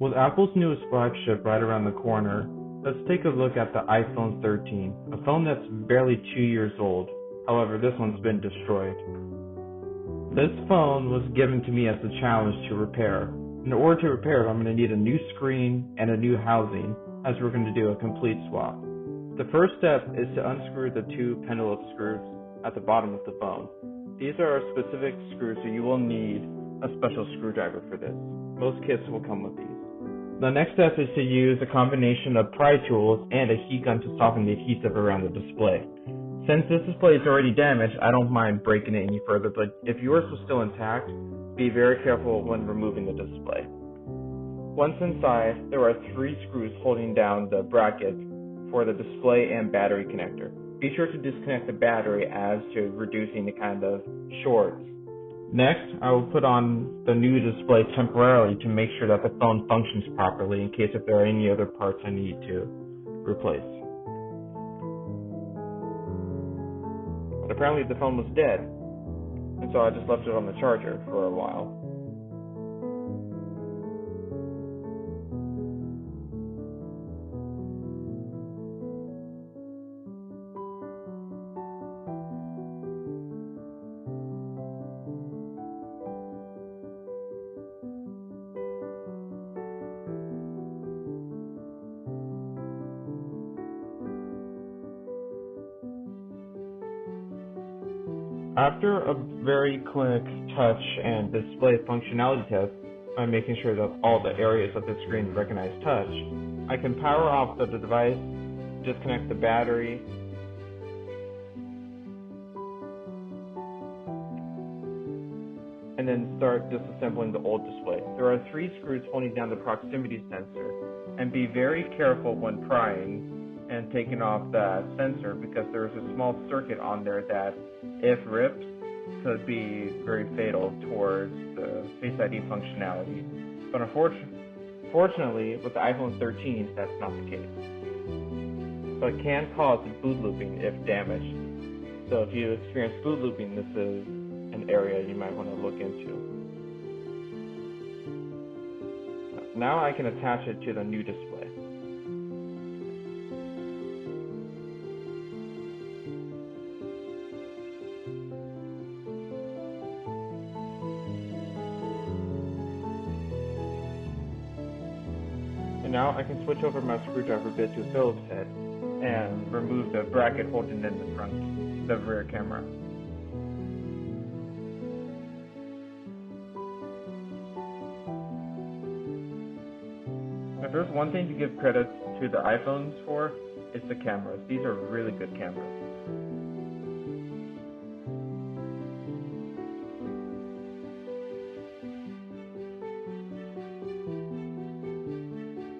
With Apple's newest flagship right around the corner, let's take a look at the iPhone 13, a phone that's barely 2 years old. However, this one's been destroyed. This phone was given to me as a challenge to repair. In order to repair it, I'm going to need a new screen and a new housing, as we're going to do a complete swap. The first step is to unscrew the two pendulum screws at the bottom of the phone. These are specific screws, so you will need a special screwdriver for this. Most kits will come with these. The next step is to use a combination of pry tools and a heat gun to soften the adhesive around the display. Since this display is already damaged, I don't mind breaking it any further, but if yours was still intact, be very careful when removing the display. Once inside, there are 3 screws holding down the bracket for the display and battery connector. Be sure to disconnect the battery as to reducing the kind of shorts. Next, I will put on the new display temporarily to make sure that the phone functions properly in case if there are any other parts I need to replace. But apparently the phone was dead, and so I just left it on the charger for a while. After a very quick touch and display functionality test, by making sure that all the areas of the screen recognize touch, I can power off the device, disconnect the battery, and then start disassembling the old display. There are 3 screws holding down the proximity sensor, and be very careful when prying and taking off that sensor because there's a small circuit on there that, if ripped, could be very fatal towards the Face ID functionality. But unfortunately, with the iPhone 13, that's not the case. So it can cause boot looping if damaged. So if you experience boot looping, this is an area you might want to look into. Now I can attach it to the new display. And now I can switch over my screwdriver bit to a Phillips head and remove the bracket holding in the rear camera. If there's one thing to give credit to the iPhones for, it's the cameras. These are really good cameras.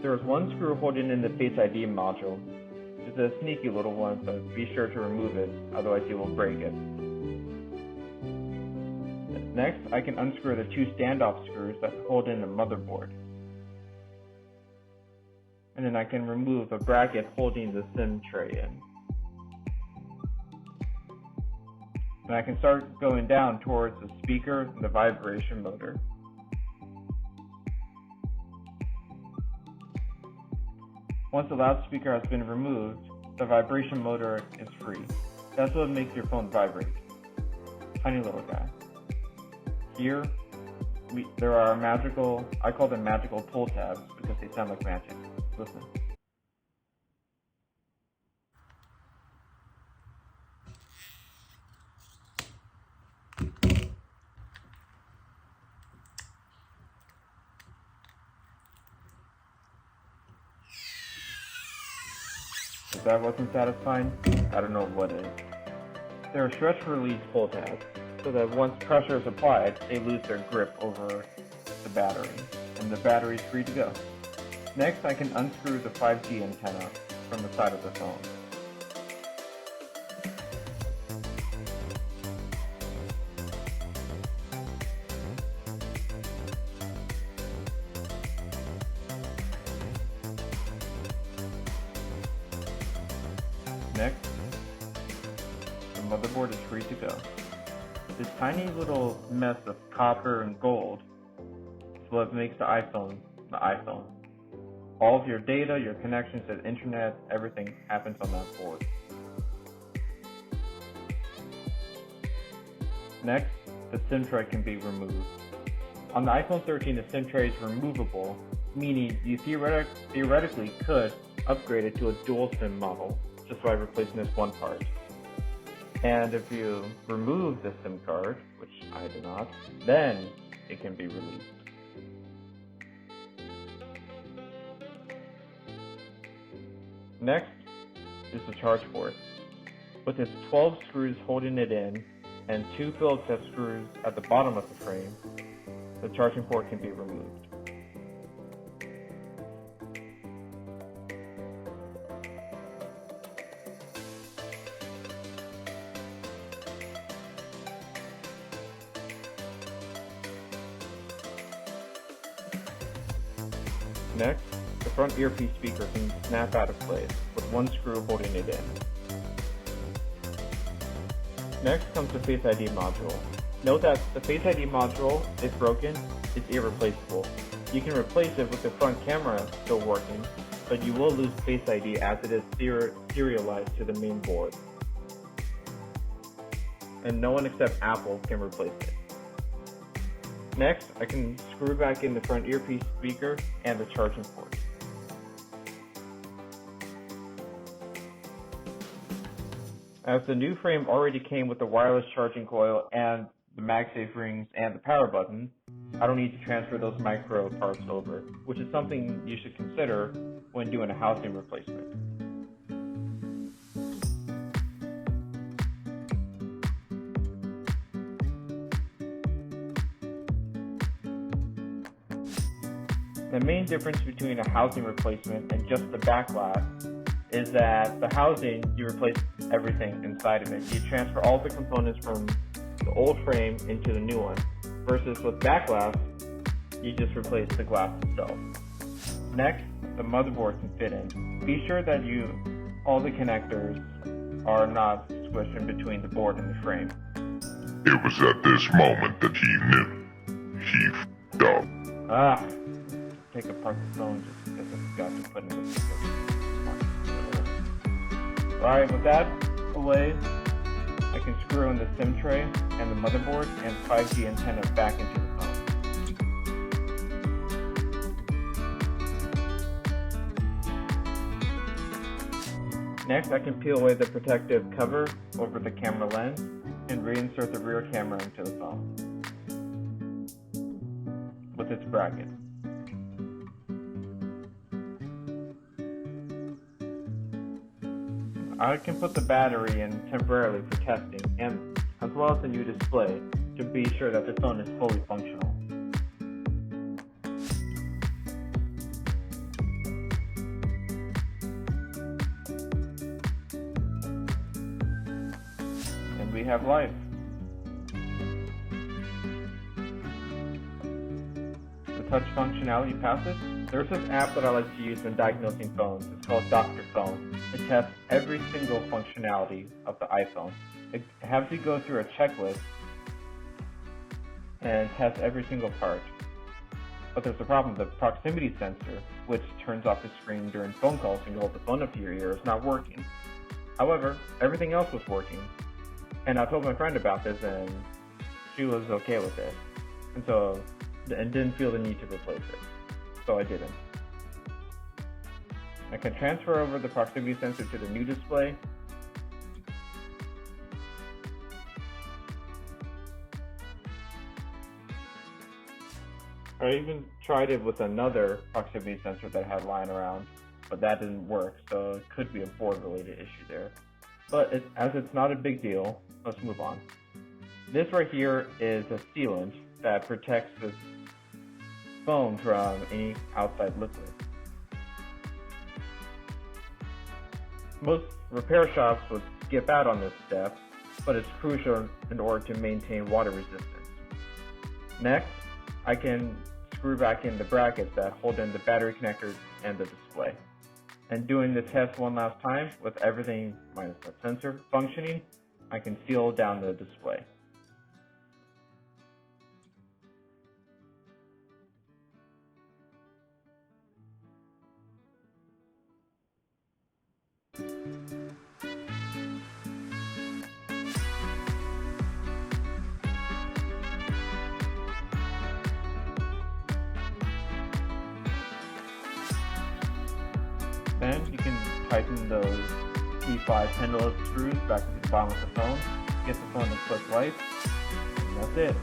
There is one screw holding in the Face ID module. It's a sneaky little one, but be sure to remove it, otherwise you will break it. Next, I can unscrew the 2 standoff screws that hold in the motherboard. And then I can remove a bracket holding the SIM tray in. And I can start going down towards the speaker and the vibration motor. Once the loudspeaker has been removed, the vibration motor is free. That's what makes your phone vibrate. Tiny little guy. Here, there are I call them magical pull tabs because they sound like magic. Listen. If that wasn't satisfying, I don't know what is. There are stretch release pull tabs, so that once pressure is applied, they lose their grip over the battery, and the battery is free to go. Next, I can unscrew the 5G antenna from the side of the phone. Next, the motherboard is free to go. This tiny little mess of copper and gold is what makes the iPhone the iPhone. All of your data, your connections to the internet, everything happens on that board. Next, the SIM tray can be removed. On the iPhone 13, the SIM tray is removable, meaning you theoretically could upgrade it to a dual SIM model just by replacing this one part. And if you remove the SIM card, which I did not, then it can be released. Next is the charge port. With its 12 screws holding it in and 2 Phillips head screws at the bottom of the frame, the charging port can be removed. Next, the front earpiece speaker can snap out of place with one screw holding it in. Next comes the Face ID module. Note that the Face ID module, if broken, is irreplaceable. You can replace it with the front camera still working, but you will lose Face ID as it is serialized to the main board. And no one except Apple can replace it. Next, I can screw back in the front earpiece speaker and the charging port. As the new frame already came with the wireless charging coil and the MagSafe rings and the power button, I don't need to transfer those micro parts over, which is something you should consider when doing a housing replacement. The main difference between a housing replacement and just the back glass is that the housing, you replace everything inside of it. You transfer all the components from the old frame into the new one, versus with back glass, you just replace the glass itself. Next, the motherboard can fit in. Be sure that all the connectors are not squished in between the board and the frame. It was at this moment that he knew. He f***ed up. Take apart the phone just because I forgot to put in the speaker. Alright, with that away, I can screw in the SIM tray and the motherboard and 5G antenna back into the phone. Next, I can peel away the protective cover over the camera lens and reinsert the rear camera into the phone with its bracket. I can put the battery in temporarily for testing, and as well as the new display to be sure that the phone is fully functional. And we have life. The touch functionality passes. There's this app that I like to use when diagnosing phones. It's called Dr. Phone. It tests every single functionality of the iPhone. It has you go through a checklist and test every single part. But there's a problem. The proximity sensor, which turns off the screen during phone calls and you hold the phone up to your ear, is not working. However, everything else was working. And I told my friend about this and she was okay with it. And didn't feel the need to replace it. So I didn't. I can transfer over the proximity sensor to the new display. I even tried it with another proximity sensor that I had lying around, but that didn't work, so it could be a board-related issue there. But as it's not a big deal, let's move on. This right here is a sealant that protects this phone from any outside liquid. Most repair shops would skip out on this step, but it's crucial in order to maintain water resistance. Next, I can screw back in the brackets that hold in the battery connectors and the display. And doing the test one last time with everything minus the sensor functioning, I can seal down the display. Then you can tighten those E5 pendulum screws back into the bottom of the phone, get the phone to click light, and that's it.